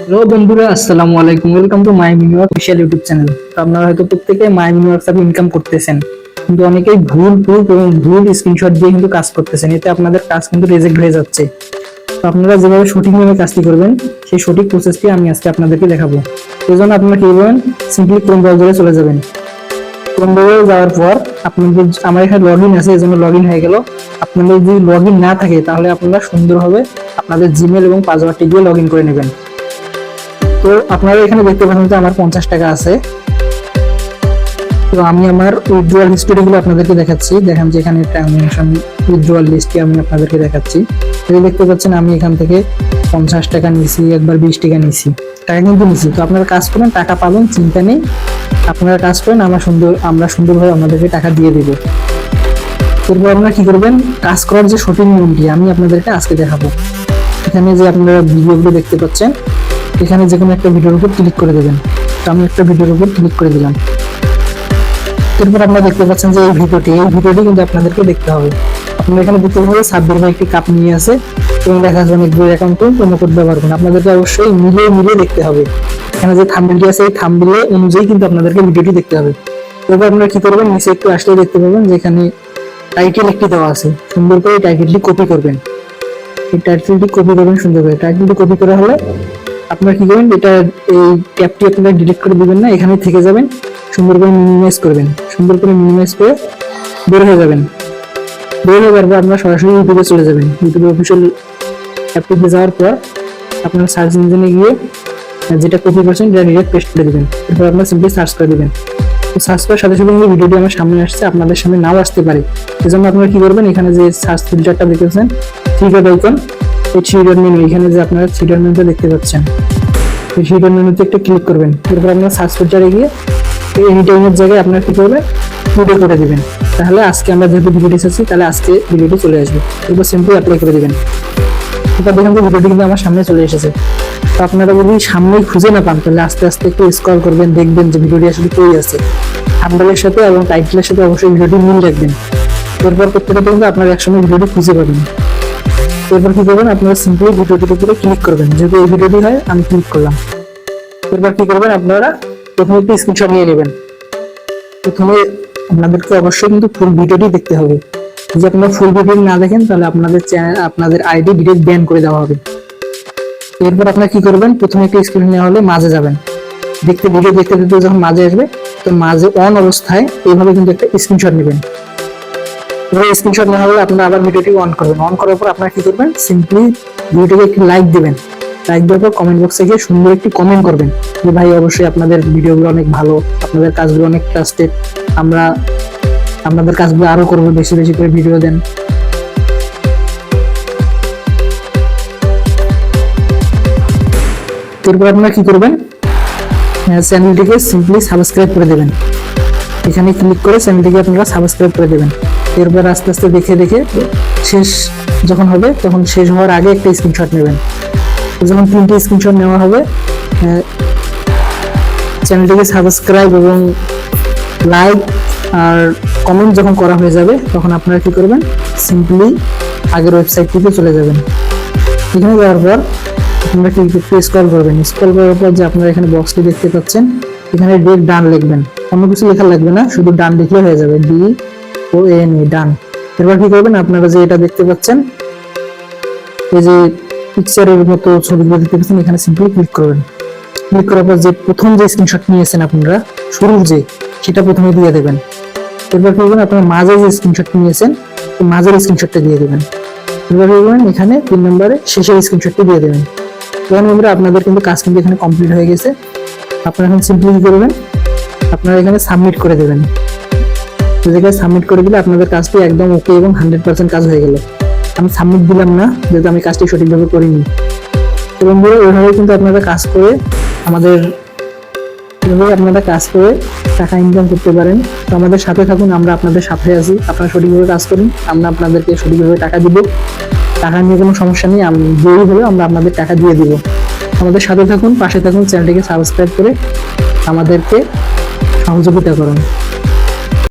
Hello বন্ধুরা, আসসালামু আলাইকুম। Welcome to my mini official YouTube channel. তো আপনারা হয়তো প্রত্যেকে মাই মিনি হোয়াটসঅ্যাপে ইনকাম করতেছেন, কিন্তু অনেকেই ভুল প্রুফ এবং ভুল স্ক্রিনশট দিয়ে কিন্তু কাজ করতেছেন। এতে আপনাদের কাজ কিন্তু রিজেক্ট হয়ে যাচ্ছে। তো আপনারা যেভাবে সঠিকভাবে কাজটি করবেন, সেই সঠিক প্রসেসটি আমি আজকে আপনাদেরকে দেখাবো। এই জন্য আপনারা কি করবেন, সিম্পলি ক্রোম ব্রাউজারে চলে যাবেন। ক্রোম ব্রাউজারে যাওয়ার পর আপনাদের আমার এখানে লগ ইন আছে, এই জন্য লগ ইন হয়ে গেল। আপনাদের যদি লগ ইন না থাকে তাহলে আপনারা সুন্দরভাবে আপনাদের জিমেল এবং পাসওয়ার্ডটি দিয়ে লগ ইন করে নেবেন। তো আপনারা এখানে দেখতে পাচ্ছেন যে আমার 50 টাকা আছে। তো আমি আমার উইথড্রয়াল হিস্ট্রিগুলো আপনাদেরকে দেখাচ্ছি। দেখেন যে এখানে ট্রানজাকশন উইথড্রয়াল লিস্টটি আমি আপনাদেরকে দেখাচ্ছি। এই দেখতে পাচ্ছেন আমি এখান থেকে 50 টাকা নিয়েছি, একবার 20 টাকা নিয়েছি, টাকা কিন্তু নিয়েছি। তো আপনারা কাজ করেন, টাকা পাবেন, চিন্তা নেই। আপনারা কাজ করেন, আমরা সুন্দরভাবে আপনাদেরকে টাকা দিয়ে দেবো। এরপর আপনারা কি করবেন, কাজ করার যে সঠিক নিয়মটি আমি আপনাদেরকে আজকে দেখাবো। এখানে যে আপনারা ভিডিওগুলো দেখতে পাচ্ছেন, এখানে যে কোনো একটা ভিডিওর উপর ক্লিক করে দেবেন। তো আমি একটা ভিডিওর উপর ক্লিক করে দিলাম। এরপর আপনারা দেখতে পাচ্ছেন যে এই ভিডিওটি কিন্তু আপনাদেরকে দেখতে হবে। আপনারা এখানে দেখতে পাবেন সাব্বির ভাই একটি কাপ নিয়ে আছে এবং দেখা যাচ্ছে অনেক বই অ্যাকাউন্ট প্রোমো কোড ব্যবহার করুন। আপনাদেরকে অবশ্যই মিলিয়ে দেখতে হবে। এখানে যে থাম্বনেলটি আছে, এই থাম্বনেল অনুযায়ী কিন্তু আপনাদেরকে ভিডিওটি দেখতে হবে। এরপর আপনারা কি করবেন, নিচে একটু আসলে দেখতে পাবেন যে এখানে টাইটেল একটি দেওয়া আছে। সুন্দর করে টাইটেলটি কপি করবেন। এই টাইটেলটি কপি করবেন সুন্দর করে। টাইটেলটি কপি করা হলে আপনারা কি করবেন, এটা এই ট্যাবটি আপনারা ডিলিট করে দিবেন না, এখানে থেকে যাবেন। সুন্দর করে মিনিমাইজ করবেন। সুন্দর করে মিনিমাইজ করে বের হয়ে যাবেন। বের হয়ে যাওয়ার পর আপনারা সরাসরি ইউটিউবে চলে যাবেন। ইউটিউবে অফিসিয়াল অ্যাপটিতে যাওয়ার পর আপনারা সার্চ ইঞ্জিনে গিয়ে যেটা কপি করছেন এটা ডিরেক্ট পেস্ট করে দিবেন। এরপর আপনারা সিম্পলি সার্চ করে দিবেন। তো সার্চ করার সাথে সাথে ভিডিওটি আমার সামনে আসছে, আপনাদের সামনে নাও আসতে পারে। এজন্য আপনারা কি করবেন, এখানে যে সার্চ ফিল্টারটা দেখতেছেন, থ্রি ডট আইকন, এই থ্রি ডট মেনু, এখানে যে আপনারা থ্রি ডট মেনুটা দেখতে পাচ্ছেন, এই থ্রি ডট মেনুতে একটা ক্লিক করবেন। এরপর আপনারা সার্চ ফিল্টারে গিয়ে এনি টাইমের জায়গায় আপনারা কি করবেন, ভিডিও করে দিবেন। তাহলে আজকে আমরা যেহেতু ভিডিওটি এসেছি, তাহলে আজকে ভিডিওটি চলে আসবে। এরপর সিম্পলি অ্যাপ্লাই করে দিবেন। এবার দেখেন যে ভিডিওটি কিন্তু আমার সামনে চলে এসেছে। তো আপনারা যদি সামনেই খুঁজে না পান, তাহলে আস্তে আস্তে একটু স্ক্রল করবেন, দেখবেন যে ভিডিওটি আসলে কই আছে। থাম্বনেলের সাথে এবং টাইটেলের সাথে অবশ্যই ভিডিওটি মিল রাখবেন। এরপর করতে করতে কিন্তু আপনারা একসময় ভিডিওটি খুঁজে পাবেন। এরপর কি করবেন, আপনারা সিম্পলি ভিডিওটির উপরে ক্লিক করবেন। যেহেতু এই ভিডিওটি হয়, আমি ক্লিক করলাম। এরপর কি করবেন, আপনারা প্রথমে একটি স্ক্রিনশট নিয়ে নেবেন। প্রথমে আপনাদেরকে অবশ্যই কিন্তু ফুল ভিডিওটি দেখতে হবে। যদি আপনারা ফুল ভিডিও না দেখেন, তাহলে আপনাদের চ্যানেল, আপনাদের আইডি ডিরেক্ট ব্যান করে দেওয়া হবে। এরপর আপনারা কি করবেন, প্রথমে একটা স্ক্রিন নেওয়া হলে মাঝে যাবেন। ভিডিও দেখতে দেখতে যখন মাঝে আসবে, তো মাঝে অন অবস্থায় এইভাবে কিন্তু একটা স্ক্রিনশট নেবেন। এবার স্ক্রিনশট নেওয়া হলে আপনারা আবার ভিডিওটি অন করবেন। অন করার পর আপনারা কি করবেন, সিম্পলি ভিডিওটিকে একটি লাইক দিবেন। লাইক দেওয়ার পর কমেন্ট বক্সে গিয়ে সুন্দর একটি কমেন্ট করবেন যে ভাই অবশ্যই আপনাদের ভিডিওগুলো অনেক ভালো, আপনাদের কাজগুলো অনেক ট্রাস্টেড, আমরা আপনাদের কাজগুলো আরো করবো, বেশি বেশি করে ভিডিও দেন। এরপর আপনারা কি করবেন, চ্যানেলটিকে সিম্পলি সাবস্ক্রাইব করে দেবেন। এখানে ক্লিক করে চ্যানেলটিকে আপনারা সাবস্ক্রাইব করে দেবেন। এরপর আস্তে আস্তে দেখে দেখে শেষ যখন হবে, তখন শেষ হওয়ার আগে একটা স্ক্রিনশট নেবেন। যখন 3টি স্ক্রিনশট নেওয়া হবে, চ্যানেলটিকে সাবস্ক্রাইব এবং লাইক আর কমেন্ট যখন করা হয়ে যাবে, তখন আপনারা কি করবেন, সিম্পলি আগের ওয়েবসাইটটিতে চলে যাবেন। এখানে যাওয়ার পর আপনারা কি একটু স্ক্রল করবেন। স্ক্রল করার পর যে আপনারা এখানে বক্সটি দেখতে পাচ্ছেন, এখানে ডান লিখবেন। অন্য কিছু লেখা লাগবে না, শুধু ডান লিখলে হয়ে যাবে, DON, ডান। এরপর কি করবেন, আপনারা যে এটা দেখতে পাচ্ছেন, এই যে পিকচারের মতো ছবিগুলো দেখতে পাচ্ছেন, এখানে সিম্পলি ক্লিক করবেন। ক্লিক করার পর যে প্রথম যে স্ক্রিনশট নিয়েছেন আপনারা, শুরুর সেটা প্রথমে দিয়ে দেবেন। এরপর কি করবেন, আপনারা মাঝে যে স্ক্রিনশট নিয়েছেন, মাঝের স্ক্রিনশটটা দিয়ে দেবেন। এরপর কি করবেন, এখানে 3 নম্বরে শেষের স্ক্রিনশটটি দিয়ে দেবেন। বন্ধুরা, আপনাদের কিন্তু কাজ কিন্তু এখানে কমপ্লিট হয়ে গেছে। আপনারা এখন সিম্পলি কি করবেন, আপনারা এখানে সাবমিট করে দেবেন। তো জায়গায় সাবমিট করে দিলে আপনাদের কাজটি একদম ওকে এবং 100% কাজ হয়ে গেল। আমি সাবমিট দিলাম না, যেহেতু আমি কাজটি সঠিকভাবে করিনি। তো বন্ধুরা, ওইভাবে কিন্তু আপনারা কাজ করে টাকা ইনকাম করতে পারেন। তো আমাদের সাথে থাকুন, আমরা আপনাদের সাথে আছি। আপনারা সঠিকভাবে কাজ করুন, আমরা আপনাদেরকে সঠিকভাবে টাকা দিব। টাকা নিয়ে কোনো সমস্যা নেই, দেরি হলেও আমরা আপনাদের টাকা দিয়ে দিব। আমাদের সাথে থাকুন, পাশে থাকুন, চ্যানেলটিকে সাবস্ক্রাইব করে আমাদেরকে সহযোগিতা করুন।